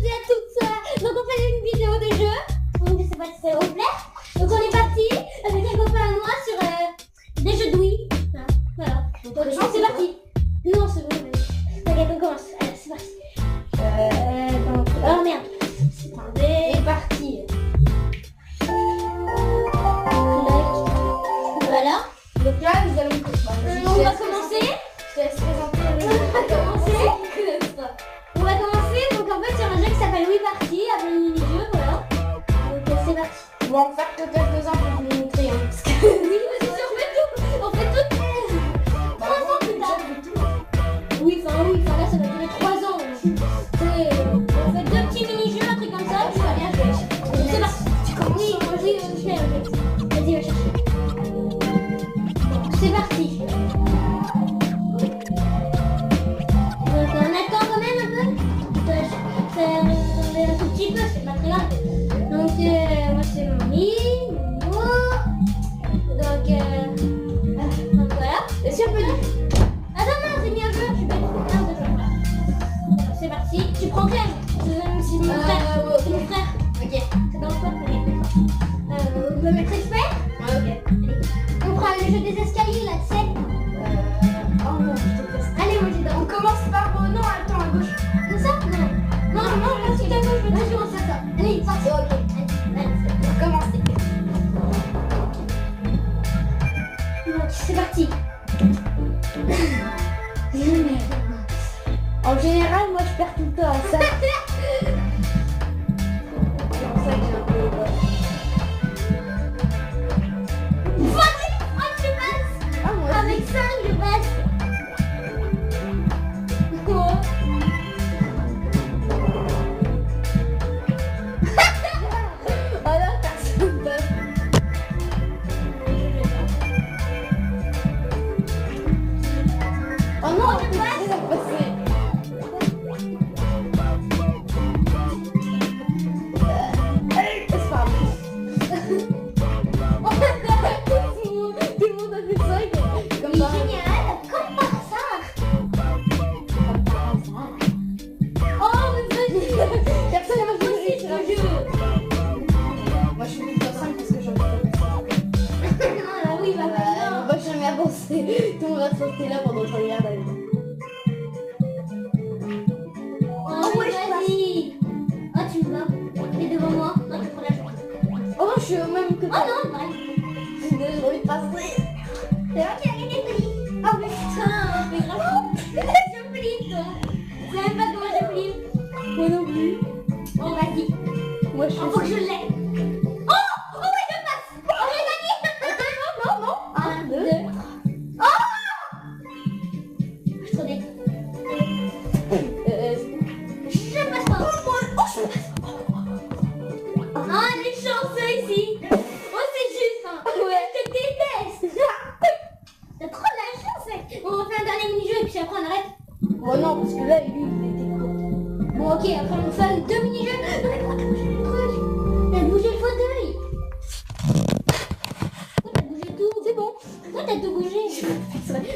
toutes et à tous. Donc on fait une vidéo de jeu. Donc je sais pas si ça va vous plaire. Donc on est parti avec un copain à moi sur des jeux de Wii. Voilà. Donc c'est parti. Non, c'est bon. Regarde, on commence. Allez, c'est parti. Donc... Oh merde. C'est parti. Voilà. Donc là, nous allons... On va commencer. Je te laisse présenter le On va commencer. On va commencer. Donc en fait, sur un jeu qui s'appelle Wii Party, avec un mini-jeu, voilà. Donc c'est parti. On va en faire que quelques-uns pour vous montrer. Hein, parce que... Oui, c'est sûr, on fait tout. On fait tout. 3 ans plus tard. Oui, enfin là, ça va durer 3 ans. On fait 2 petits mini-jeux, un truc comme ça, puis ça va bien jouer. Donc c'est parti. Tu commences. Oui, vas-y, vas-y, va chercher. C'est parti. Donc on attend quand même un peu. Ça un tout petit peu, c'est pas très grave. Donc moi c'est mamie, donc voilà. Est-ce qu'on peut dire... Attends, non, c'est mis un jeu, je suis pas trop. C'est parti. Tu prends Clem. C'est mon frère. C'est mon frère. Ok. C'est dans quoi? On peut mettre expert. Ouais, ok. On prend le jeu des escaliers là, tu sais. Oh non, je déteste. Allez, moi j'ai dans. On commence par... Oh non, attends, à gauche. Comme ça? Non, pas tout à gauche, je veux toujours faire ça. Allez, parti. Ok. Allez, On va commencer. donc c'est parti. En général, moi, je perds tout le temps à ça. C'est pour ça que j'ai un peu... Je passe. Ah, moi aussi. Avec 5, je passe. Oh là, personne passe. Oh non, je passe. il a passé. C'est pas tout le monde a fait ça, comme ça. Génial, comme par hasard. Oh, mais vas-y. Personne n'a Moi aussi, je te jure. Moi, je suis plus 5 parce que j'en ai pas. Ah oui, bah On non. va jamais avancer. Tout le monde va rester là pendant que je regarde. Oh, ouais, vas-y. Oh, tu me vas. T'es devant moi. Non, tu prends la journée. Oh non, je suis au même côté. Oh non, pareil. J'ai envie de passer. C'est vrai qu'il a gagné le prix. Oh putain, mais grave. Je flippe, toi. Je sais même pas comment je flippe. Moi non plus. Bon, vas-y. Moi, je suis... Oh, faut que je l'ai. Oh, oh ouais, je passe. Oh, j'ai gagné. Non, non. 1, 2, 3. Oh, je suis trop deg. Je passe pas. Ah, les chanceux ici. Oh, c'est juste. Hein. Ouais. Je te déteste. T'as trop de la chance. Mec. Bon, on fait un dernier mini-jeu et puis après on arrête. Oh non, parce que là, lui, il était court. Bon, ok, après on fait 2 mini-jeux. Non, mais pourquoi t'as bougé le truc? T'as bougé le fauteuil. Pourquoi t'as bougé tout? C'est bon. Pourquoi t'as tout bougé?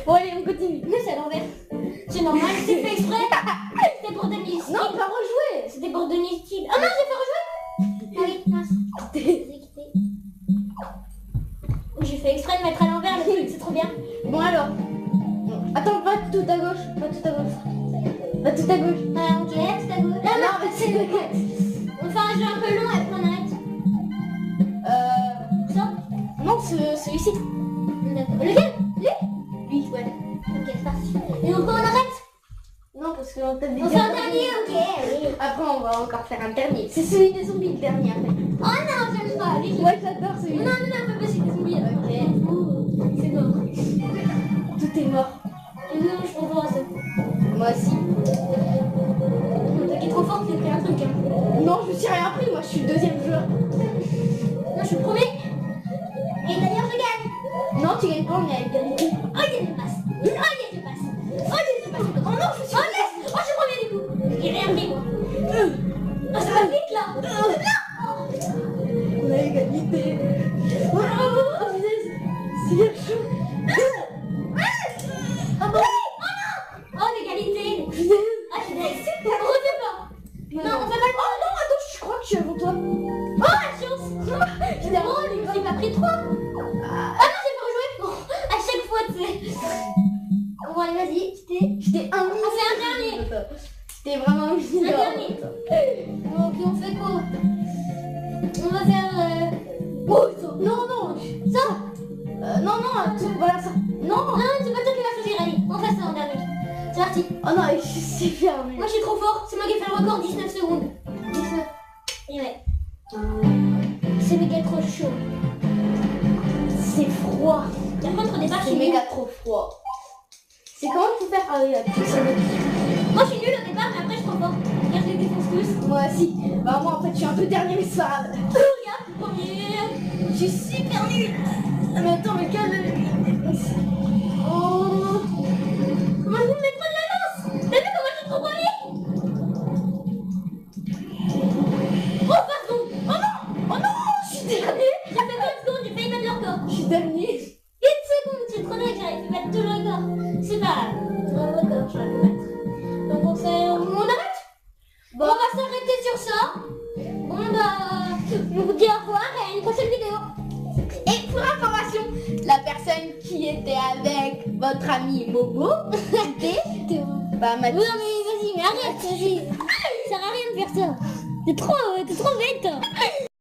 Bon, allez, on continue. Mais c'est à l'envers. C'est normal, c'est fait exprès. C'était pour donner le style. Non, pas rejouer. C'était pour donner le style. Ah non, j'ai fait rejouer. Ah oui, mince. J'ai quitté. Oui, j'ai fait exprès de mettre à l'envers le truc, c'est trop bien. Bon, alors. Attends, pas tout à gauche. Pas tout à gauche. Pas tout à gauche. Ah, ok, tout à gauche. Non, mais c'est le... On fait un jeu un peu long et après on arrête. Ça? Non, celui-ci. D'accord. Lequel? Lui? Ouais. Ok, c'est parti. Et donc on arrête? Non, parce qu'on t'a dit... On fait un dernier, ok, oui. Après, on va encore faire un dernier. C'est celui des zombies, le dernier, après. Oh non, j'aime pas. Lui, Moi, j'adore celui non, faut pas passer des zombies. Ok. C'est mort. Tout est mort. Non, je comprends ça. Moi aussi. T'es trop fort, tu as pris un truc. Hein. Non, je me suis rien pris. Moi, je suis le deuxième joueur. Non, je suis le premier. Et d'ailleurs, je gagne. Non, tu gagnes pas, on est à égalité. Oh, il y a des passes. Oh, il y a des passes. Oh, il y a des passes. Oh non, je suis. Oh, yes. Oh, je suis premier du coup. J'ai rien pris, moi. Oh, ça va vite là. On a égalité. Oh, c'est bien chaud. Oh bon. Oh non. Oh, l'égalité. Ah, je suis super. On refait pas. Non, on fait pas le suis avant toi. Oh la chance. J'étais drôle, j'ai pas pris 3. Ah non, j'ai pas rejoué. Bon, à chaque fois, tu sais. Bon, allez, vas-y, J'étais un on fait un dernier. C'était vraiment un Un dernier. Donc, on fait quoi? On va faire... Oh, non, non. Ça. Non, voilà ça. Non. Non, c'est pas toi qui vas choisir, allez. On fait ça en dernier. C'est parti. Oh non, c'est fermé. Moi, je suis trop fort. C'est moi qui ai fait le record, 19 secondes. 19. Et ouais. C'est méga trop chaud. C'est froid. Par contre, au départ, je C'est suis nulle. méga trop froid. C'est comment il faut faire? Ah oui, Moi, je suis nulle au départ, mais après, je suis trop fort. Regarde, je les défonce tous. moi aussi. Bah moi en fait je suis un peu dernier mais c'est pas grave. Regarde, premier. Je suis super nulle. Mais attends, mais calme. Oh. Comment je vais me mettre de la lance? T'as vu comment je suis trop premier? Oh, pardon. Oh non. Oh non, je suis dernier. J'ai fait 20 secondes, j'ai failli battre le record. Je suis dernier. 1 seconde, c'est trop dingue, j'arrive à battre tout le record. C'est pas grave. Le record, j'arrive à battre. Donc on fait... On arrête? Bon, on va s'arrêter sur ça. Bon bah... Je vous dis au revoir et à une prochaine vidéo. Et pour information, la personne qui était avec votre ami Bobo, c'était bah Oui, non mais vas-y, mais arrête, vas-y. Ça sert à rien de faire ça. T'es trop bête.